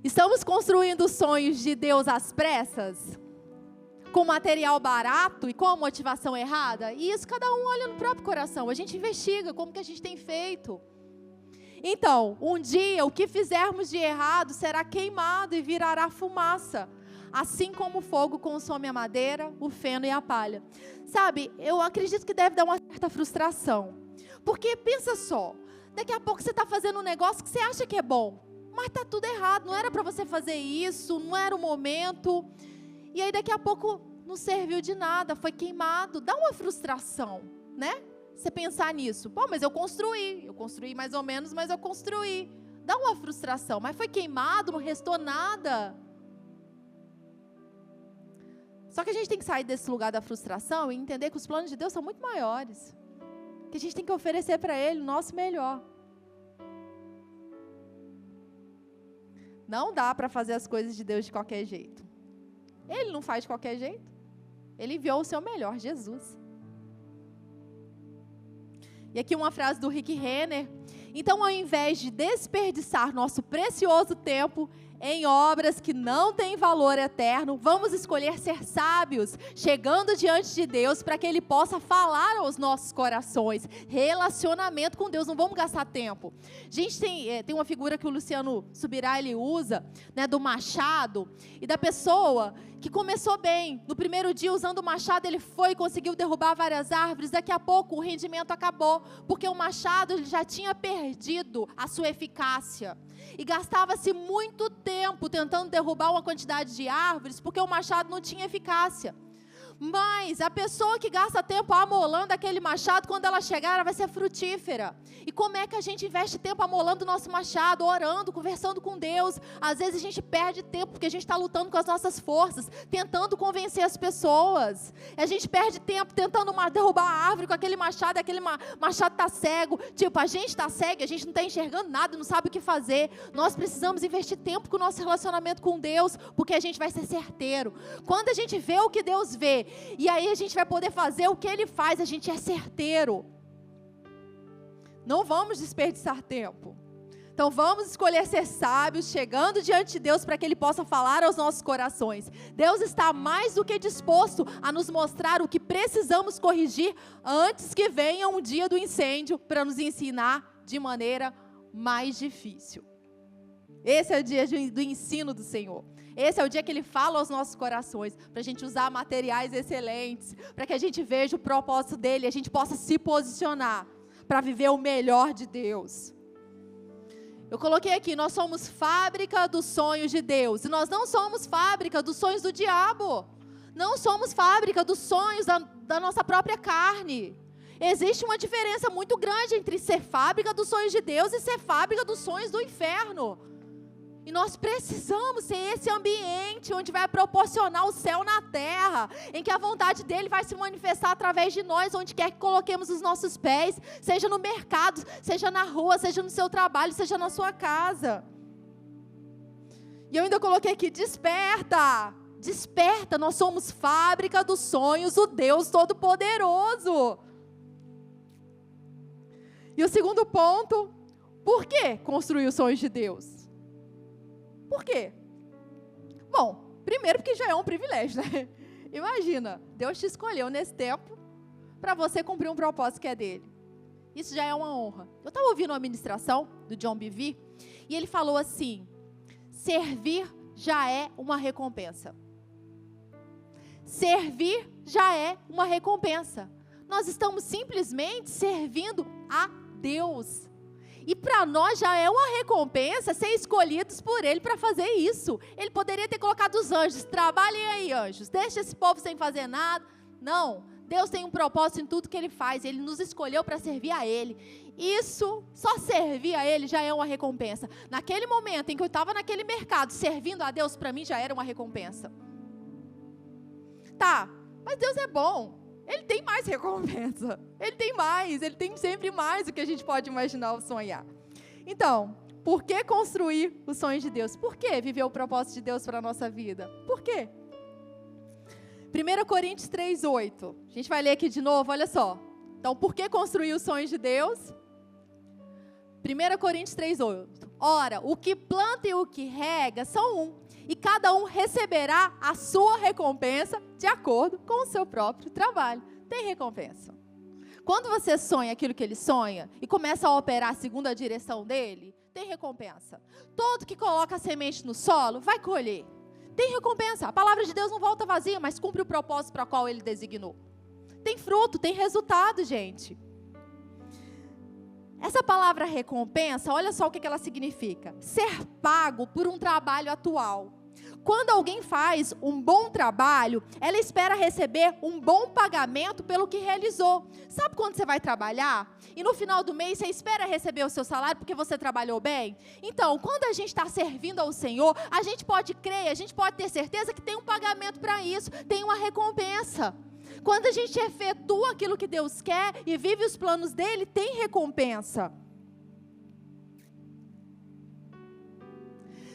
Estamos construindo sonhos de Deus às pressas? Com material barato e com a motivação errada? E isso cada um olha no próprio coração. A gente investiga como que a gente tem feito. Então, um dia o que fizermos de errado será queimado e virará fumaça. Assim como o fogo consome a madeira, o feno e a palha. Sabe, eu acredito que deve dar uma certa frustração. Porque pensa só, daqui a pouco você está fazendo um negócio que você acha que é bom, mas está tudo errado, não era para você fazer isso, não era o momento. E aí daqui a pouco não serviu de nada, foi queimado. Dá uma frustração, né? Você pensar nisso. Pô, mas eu construí mais ou menos, mas eu construí. Dá uma frustração, mas foi queimado, não restou nada. Só que a gente tem que sair desse lugar da frustração e entender que os planos de Deus são muito maiores. Que a gente tem que oferecer para Ele o nosso melhor. Não dá para fazer as coisas de Deus de qualquer jeito. Ele não faz de qualquer jeito. Ele enviou o seu melhor, Jesus. E aqui uma frase do Rick Renner. Então, ao invés de desperdiçar nosso precioso tempo em obras que não têm valor eterno, vamos escolher ser sábios, chegando diante de Deus para que Ele possa falar aos nossos corações. Relacionamento com Deus, não vamos gastar tempo. A gente tem uma figura que o Luciano Subirá, ele usa, né, do machado, e da pessoa que começou bem. No primeiro dia, usando o machado, ele foi e conseguiu derrubar várias árvores. Daqui a pouco, o rendimento acabou, porque o machado ele já tinha perdido a sua eficácia. E gastava-se muito tempo tentando derrubar uma quantidade de árvores, porque o machado não tinha eficácia. Mas a pessoa que gasta tempo amolando aquele machado, quando ela chegar, ela vai ser frutífera. E como é que a gente investe tempo amolando o nosso machado, orando, conversando com Deus? Às vezes a gente perde tempo porque a gente está lutando com as nossas forças, tentando convencer as pessoas. A gente perde tempo tentando derrubar a árvore com aquele machado está cego. Tipo, a gente está cego, a gente não está enxergando nada, não sabe o que fazer. Nós precisamos investir tempo com o nosso relacionamento com Deus, porque a gente vai ser certeiro. Quando a gente vê o que Deus vê, e aí a gente vai poder fazer o que Ele faz, a gente é certeiro. Não vamos desperdiçar tempo. Então vamos escolher ser sábios, chegando diante de Deus para que Ele possa falar aos nossos corações. Deus está mais do que disposto a nos mostrar o que precisamos corrigir antes que venha um dia do incêndio para nos ensinar de maneira mais difícil. Esse é o dia do ensino do Senhor. Esse é o dia que Ele fala aos nossos corações, para a gente usar materiais excelentes, para que a gente veja o propósito dEle, e a gente possa se posicionar para viver o melhor de Deus. Eu coloquei aqui, nós somos fábrica dos sonhos de Deus, e nós não somos fábrica dos sonhos do diabo, não somos fábrica dos sonhos da nossa própria carne. Existe uma diferença muito grande entre ser fábrica dos sonhos de Deus e ser fábrica dos sonhos do inferno. E nós precisamos ser esse ambiente onde vai proporcionar o céu na terra, em que a vontade dEle vai se manifestar através de nós, onde quer que coloquemos os nossos pés, seja no mercado, seja na rua, seja no seu trabalho, seja na sua casa. E eu ainda coloquei aqui, desperta, desperta, nós somos fábrica dos sonhos, o Deus Todo-Poderoso. E o segundo ponto, por que construir os sonhos de Deus? Por quê? Bom, primeiro porque já é um privilégio, né? Imagina, Deus te escolheu nesse tempo para você cumprir um propósito que é dele. Isso já é uma honra. Eu estava ouvindo uma ministração do John Bevere e ele falou assim, servir já é uma recompensa. Servir já é uma recompensa. Nós estamos simplesmente servindo a Deus. E para nós já é uma recompensa ser escolhidos por Ele para fazer isso. Ele poderia ter colocado os anjos, trabalhem aí anjos, deixa esse povo sem fazer nada. Não, Deus tem um propósito em tudo que Ele faz, Ele nos escolheu para servir a Ele. Isso, só servir a Ele já é uma recompensa. Naquele momento em que eu estava naquele mercado, servindo a Deus, para mim já era uma recompensa. Tá, mas Deus é bom. Ele tem mais recompensa, Ele tem sempre mais do que a gente pode imaginar ou sonhar. Então, por que construir os sonhos de Deus? Por que viver o propósito de Deus para a nossa vida? Por quê? 1 Coríntios 3:8, a gente vai ler aqui de novo, olha só. Então, por que construir os sonhos de Deus? 1 Coríntios 3:8, ora, o que planta e o que rega são um, e cada um receberá a sua recompensa de acordo com o seu próprio trabalho. Tem recompensa. Quando você sonha aquilo que ele sonha e começa a operar segundo a direção dele, tem recompensa. Todo que coloca a semente no solo vai colher. Tem recompensa. A palavra de Deus não volta vazia, mas cumpre o propósito para o qual ele designou. Tem fruto, tem resultado, gente. Essa palavra recompensa, olha só o que ela significa. Ser pago por um trabalho atual. Quando alguém faz um bom trabalho, ela espera receber um bom pagamento pelo que realizou. Sabe quando você vai trabalhar e no final do mês você espera receber o seu salário porque você trabalhou bem? Então, quando a gente está servindo ao Senhor, a gente pode crer, a gente pode ter certeza que tem um pagamento para isso, tem uma recompensa. Quando a gente efetua aquilo que Deus quer e vive os planos dele, tem recompensa.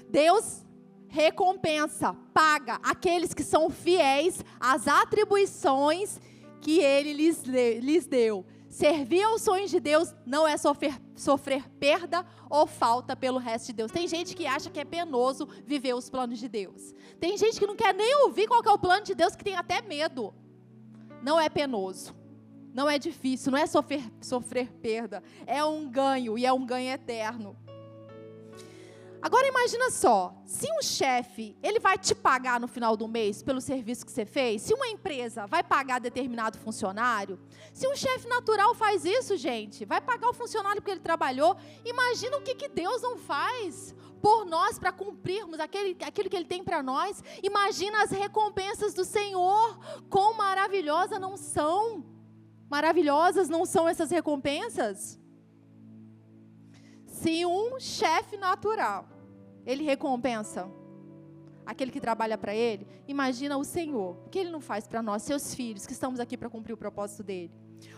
Deus recompensa, paga aqueles que são fiéis às atribuições que Ele lhes deu. Servir aos sonhos de Deus não é sofrer perda ou falta pelo resto de Deus. Tem gente que acha que é penoso viver os planos de Deus. Tem gente que não quer nem ouvir qual que é o plano de Deus, que tem até medo. Não é penoso, não é difícil, não é sofrer perda. É um ganho, e é um ganho eterno. Agora imagina só, se um chefe, ele vai te pagar no final do mês pelo serviço que você fez, se uma empresa vai pagar determinado funcionário, se um chefe natural faz isso, gente, vai pagar o funcionário porque ele trabalhou, imagina o que Deus não faz por nós para cumprirmos aquilo que Ele tem para nós. Imagina as recompensas do Senhor, quão maravilhosas não são. Maravilhosas não são essas recompensas? Se um chefe natural, ele recompensa aquele que trabalha para ele, imagina o Senhor, o que Ele não faz para nós, seus filhos, que estamos aqui para cumprir o propósito dEle.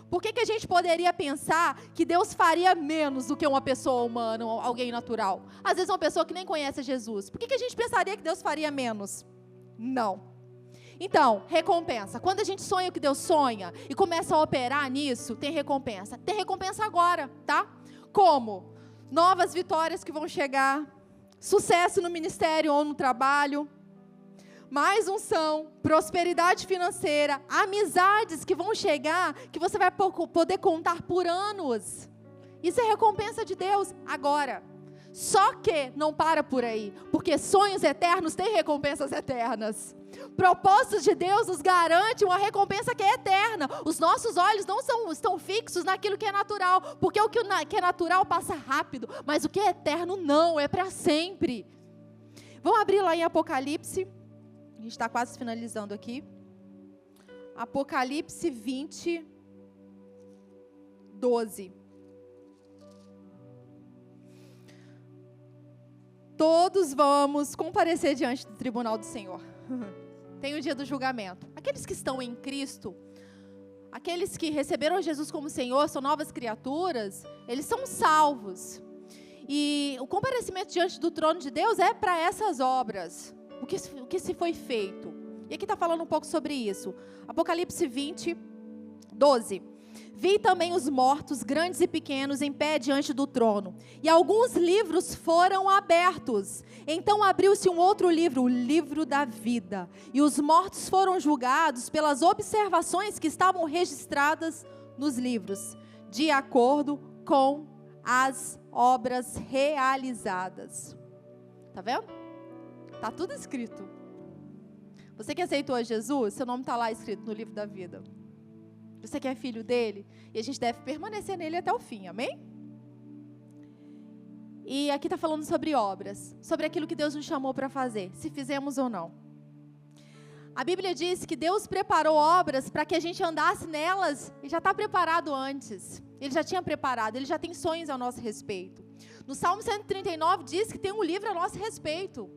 Por que a gente poderia pensar que Deus faria menos do que uma pessoa humana, alguém natural? Às vezes uma pessoa que nem conhece Jesus. Por que a gente pensaria que Deus faria menos? Não. Então, recompensa. Quando a gente sonha o que Deus sonha e começa a operar nisso, tem recompensa. Tem recompensa agora, tá? Como? Novas vitórias que vão chegar, sucesso no ministério ou no trabalho, mais unção, prosperidade financeira, amizades que vão chegar, que você vai poder contar por anos. Isso é recompensa de Deus agora. Só que não para por aí, porque sonhos eternos têm recompensas eternas. Propósitos de Deus nos garante uma recompensa que é eterna. Os nossos olhos não estão fixos naquilo que é natural, porque o que é natural passa rápido, mas o que é eterno não, é para sempre. Vamos abrir lá em Apocalipse, a gente está quase finalizando aqui. Apocalipse 20, 12. Todos vamos comparecer diante do tribunal do Senhor. Tem o dia do julgamento. Aqueles que estão em Cristo, aqueles que receberam Jesus como Senhor, são novas criaturas, eles são salvos. E o comparecimento diante do trono de Deus é para essas obras, o que se foi feito. E aqui está falando um pouco sobre isso. Apocalipse 20, 12. Vi também os mortos, grandes e pequenos, em pé diante do trono. E alguns livros foram abertos. Então abriu-se um outro livro, o livro da vida. E os mortos foram julgados pelas observações que estavam registradas nos livros, de acordo com as obras realizadas. Tá vendo? Tá tudo escrito. Você que aceitou a Jesus, seu nome está lá escrito no livro da vida. Você que é filho dele, e a gente deve permanecer nele até o fim, amém? E aqui está falando sobre obras, sobre aquilo que Deus nos chamou para fazer, se fizemos ou não. A Bíblia diz que Deus preparou obras para que a gente andasse nelas, e já está preparado antes. Ele já tinha preparado, ele já tem sonhos ao nosso respeito. No Salmo 139 diz que tem um livro a nosso respeito.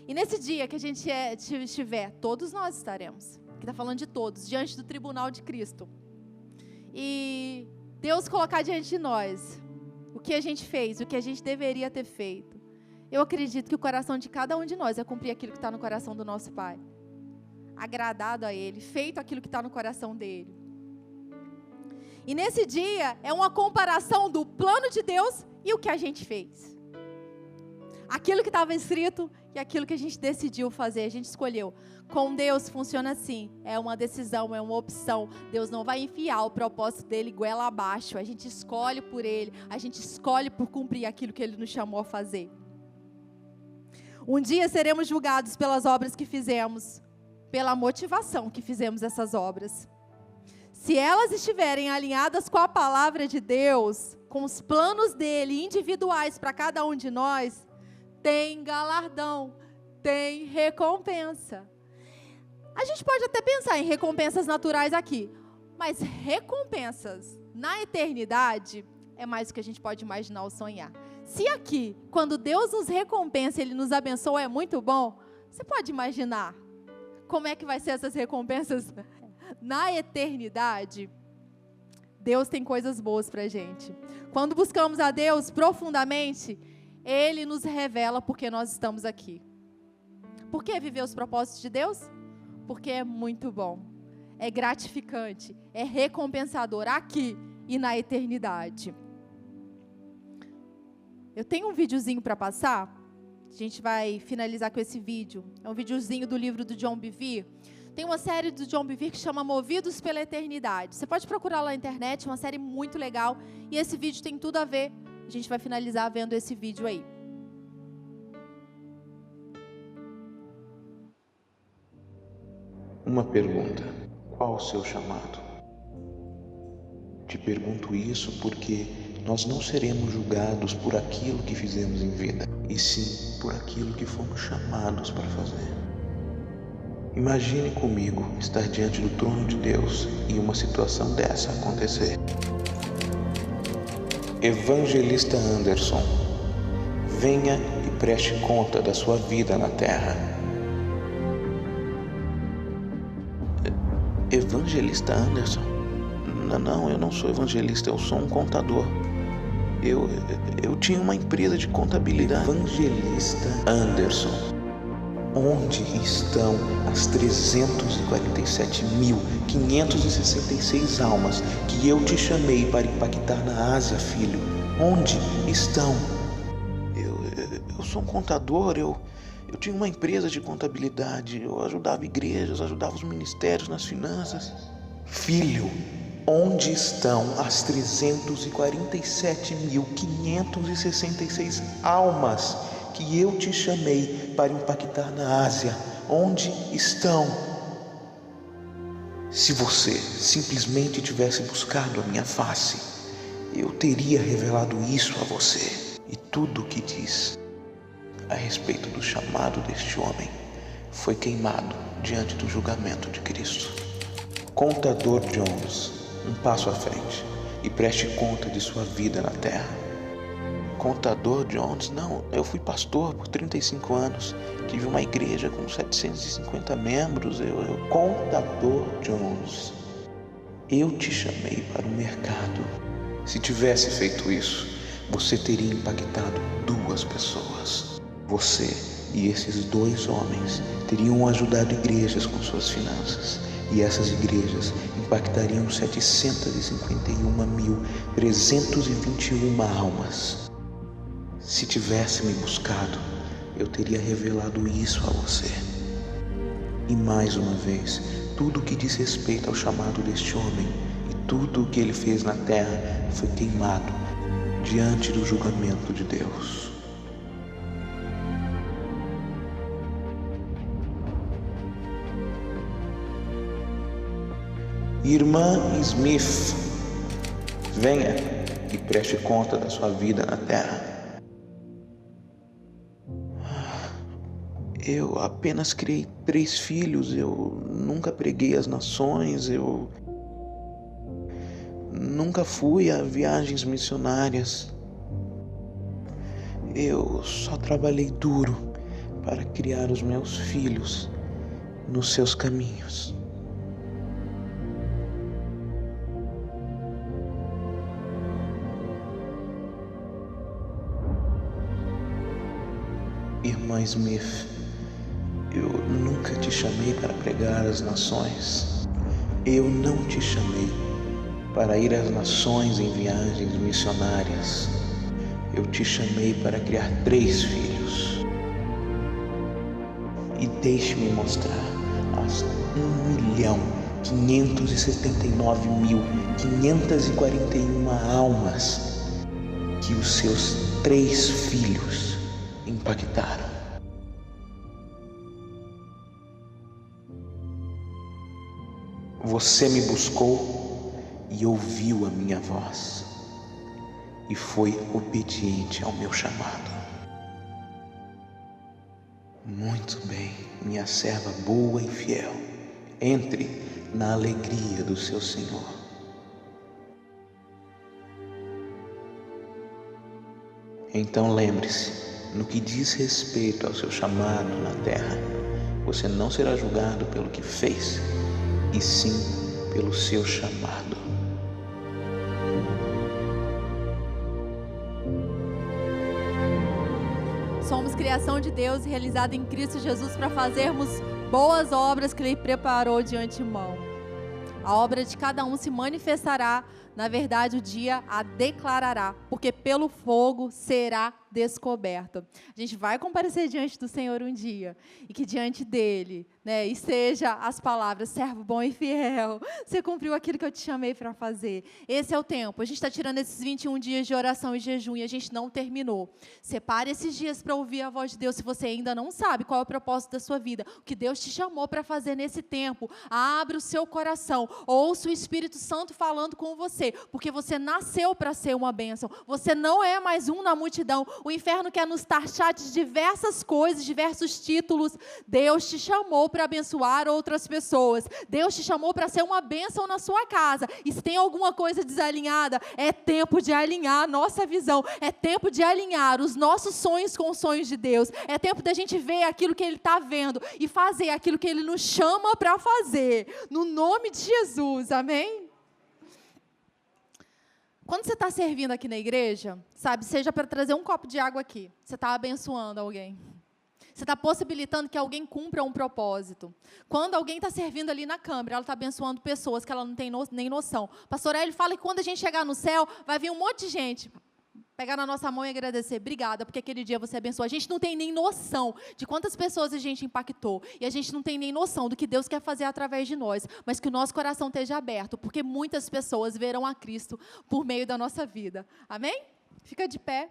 E nesse dia que a gente estiver, todos nós estaremos. Que está falando de todos, diante do tribunal de Cristo. E Deus colocar diante de nós o que a gente fez, o que a gente deveria ter feito. Eu acredito que o coração de cada um de nós é cumprir aquilo que está no coração do nosso Pai. Agradado a Ele, feito aquilo que está no coração dEle. E nesse dia é uma comparação do plano de Deus e o que a gente fez. Aquilo que estava escrito e aquilo que a gente decidiu fazer, a gente escolheu. Com Deus funciona assim, é uma decisão, é uma opção. Deus não vai enfiar o propósito dele goela abaixo. A gente escolhe por ele, a gente escolhe por cumprir aquilo que ele nos chamou a fazer. Um dia seremos julgados pelas obras que fizemos, pela motivação que fizemos essas obras. Se elas estiverem alinhadas com a palavra de Deus, com os planos dele individuais para cada um de nós, tem galardão, tem recompensa. A gente pode até pensar em recompensas naturais aqui, mas recompensas na eternidade é mais do que a gente pode imaginar ou sonhar. Se aqui, quando Deus nos recompensa, Ele nos abençoa, é muito bom, você pode imaginar como é que vai ser essas recompensas na eternidade? Deus tem coisas boas pra gente. Quando buscamos a Deus profundamente, Ele nos revela porque nós estamos aqui. Por que viver os propósitos de Deus? Porque é muito bom, é gratificante, é recompensador aqui e na eternidade. Eu tenho um videozinho para passar, a gente vai finalizar com esse vídeo. É um videozinho do livro do John Bevere. Tem uma série do John Bevere que chama Movidos pela Eternidade. Você pode procurar lá na internet, uma série muito legal. E esse vídeo tem tudo a ver A gente vai finalizar vendo esse vídeo aí. Uma pergunta: qual o seu chamado? Te pergunto isso porque nós não seremos julgados por aquilo que fizemos em vida, e sim por aquilo que fomos chamados para fazer. Imagine comigo estar diante do trono de Deus e uma situação dessa acontecer. Evangelista Anderson, venha e preste conta da sua vida na terra. Evangelista Anderson? Não, eu não sou evangelista, eu sou um contador. Eu tinha uma empresa de contabilidade. Evangelista Anderson, onde estão as 347.566 almas que eu te chamei para impactar na Ásia, filho? Onde estão? Eu sou um contador, eu tinha uma empresa de contabilidade, eu ajudava igrejas, ajudava os ministérios nas finanças. Filho, onde estão as 347.566 almas que eu te chamei para impactar na Ásia? Onde estão? Se você simplesmente tivesse buscado a minha face, eu teria revelado isso a você. E tudo o que diz a respeito do chamado deste homem foi queimado diante do julgamento de Cristo. Contador Jones, um passo à frente e preste conta de sua vida na terra. Contador Jones, não, eu fui pastor por 35 anos, tive uma igreja com 750 membros, Contador Jones, eu te chamei para o mercado. Se tivesse feito isso, você teria impactado 2 pessoas. Você e esses 2 homens teriam ajudado igrejas com suas finanças, e essas igrejas impactariam 751.321 almas. Se tivesse me buscado, eu teria revelado isso a você. E mais uma vez, tudo o que diz respeito ao chamado deste homem e tudo o que ele fez na terra foi queimado diante do julgamento de Deus. Irmã Smith, venha e preste conta da sua vida na terra. Eu apenas criei 3 filhos, eu nunca preguei às nações, eu nunca fui a viagens missionárias. Eu só trabalhei duro para criar os meus filhos nos seus caminhos. Irmã Smith, eu nunca te chamei para pregar às nações. Eu não te chamei para ir às nações em viagens missionárias. Eu te chamei para criar 3 filhos. E deixe-me mostrar as 1.579.541 almas que os seus 3 filhos impactaram. Você me buscou e ouviu a minha voz e foi obediente ao meu chamado. Muito bem, minha serva boa e fiel, entre na alegria do seu Senhor. Então lembre-se, no que diz respeito ao seu chamado na terra, você não será julgado pelo que fez, e sim pelo seu chamado. Somos criação de Deus realizada em Cristo Jesus para fazermos boas obras que Ele preparou de antemão. A obra de cada um se manifestará, na verdade o dia a declarará, porque pelo fogo será descoberto. A gente vai comparecer diante do Senhor um dia, e que diante dele, né, e seja as palavras, servo bom e fiel, você cumpriu aquilo que eu te chamei para fazer. Esse é o tempo. A gente está tirando esses 21 dias de oração e jejum, e a gente não terminou. Separe esses dias para ouvir a voz de Deus, se você ainda não sabe qual é o propósito da sua vida, o que Deus te chamou para fazer nesse tempo. Abra o seu coração, ouça o Espírito Santo falando com você, porque você nasceu para ser uma bênção. Você não é mais um na multidão. O inferno quer nos taxar de diversas coisas, diversos títulos. Deus te chamou para abençoar outras pessoas. Deus te chamou para ser uma bênção na sua casa. E se tem alguma coisa desalinhada, é tempo de alinhar a nossa visão. É tempo de alinhar os nossos sonhos com os sonhos de Deus. É tempo da gente ver aquilo que Ele está vendo e fazer aquilo que Ele nos chama para fazer. No nome de Jesus, amém? Quando você está servindo aqui na igreja, sabe, seja para trazer um copo de água aqui, você está abençoando alguém. Você está possibilitando que alguém cumpra um propósito. Quando alguém está servindo ali na câmara, ela está abençoando pessoas que ela não tem nem noção. Pastor Hélio fala que quando a gente chegar no céu, vai vir um monte de gente pegar na nossa mão e agradecer. Obrigada, porque aquele dia você abençoou. A gente não tem nem noção de quantas pessoas a gente impactou. E a gente não tem nem noção do que Deus quer fazer através de nós. Mas que o nosso coração esteja aberto, porque muitas pessoas verão a Cristo por meio da nossa vida. Amém? Fica de pé.